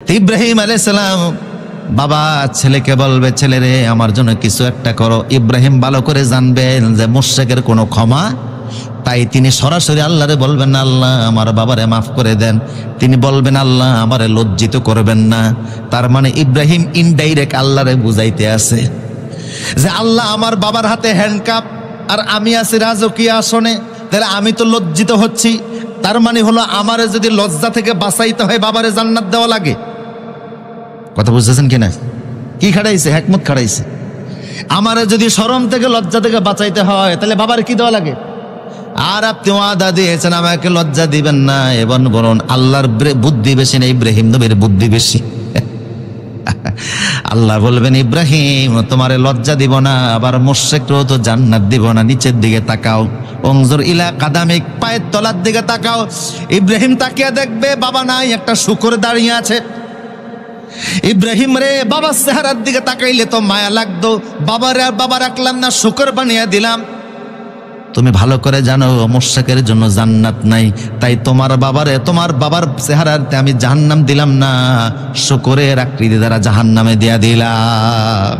ইব্রাহিম আলাইহিস সালাম বাবা ছেলেকে বলবে, ছেলে রে আমার জন্য কিছু একটা করো। ইব্রাহিম ভালো করে জানবেন যে মুশরিকের কোনো ক্ষমা, তাই তিনি সরাসরি আল্লাহরে বলবেন না আল্লাহ আমার বাবারে মাফ করে দেন। তিনি বলবেন আল্লাহ আমারে লজ্জিত করবেন না। তার মানে ইব্রাহিম ইনডাইরেক্ট আল্লাহরে বুঝাইতে আছে যে আল্লাহ আমার বাবার হাতে হ্যান্ডকাপ আর আমি আছি রাজকীয় আসনে, তাহলে আমি তো লজ্জিত হচ্ছি। তার মানে হলো আমারে যদি লজ্জা থেকে বাঁচাইতে হয় বাবারে জান্নাত দেওয়া লাগে। কথা বুঝতেছেন কিনা? কি খাড়াইছে? হিকমত খাড়াইছে। আমারে যদি শরম থেকে লজ্জা থেকে বাঁচাইতে হয় তাহলে বাবার কি দেওয়া লাগে? আর আপনি ওয়াদা দিয়েছেন আমাকে লজ্জা দিবেন না, এবং বলুন আল্লাহর বুদ্ধি বেশি না ইব্রাহিম নবীর বুদ্ধি বেশি? আল্লাহ বলবেন ইব্রাহিম তোমারে লজ্জা দিব না, আবার মুশরিককেও তো জান্নাত দিব না। নিচের দিকে তাকাও, অনজুর ইলা কাদামিক, পায়ের তলার দিকে তাকাও। ইব্রাহিম তাকিয়ে দেখবে বাবা নাই, একটা শূকর দাঁড়িয়ে আছে। ইব্রাহিম রে বাবার চেহারার দিকে তাকাইলে তো মায়া লাগতো, বাবারে আর বাবা রাখলাম না, শূকর বানিয়ে দিলাম। তুমি ভালো করে জানো মুশরিকের জন্য জান্নাত নাই, তাই তোমার বাবারে তোমার বাবার চেহারাতে আমি জাহান্নাম দিলাম না, শূকরের আকৃতি দ্বারা জাহান্নামে দিয়া দিলাম।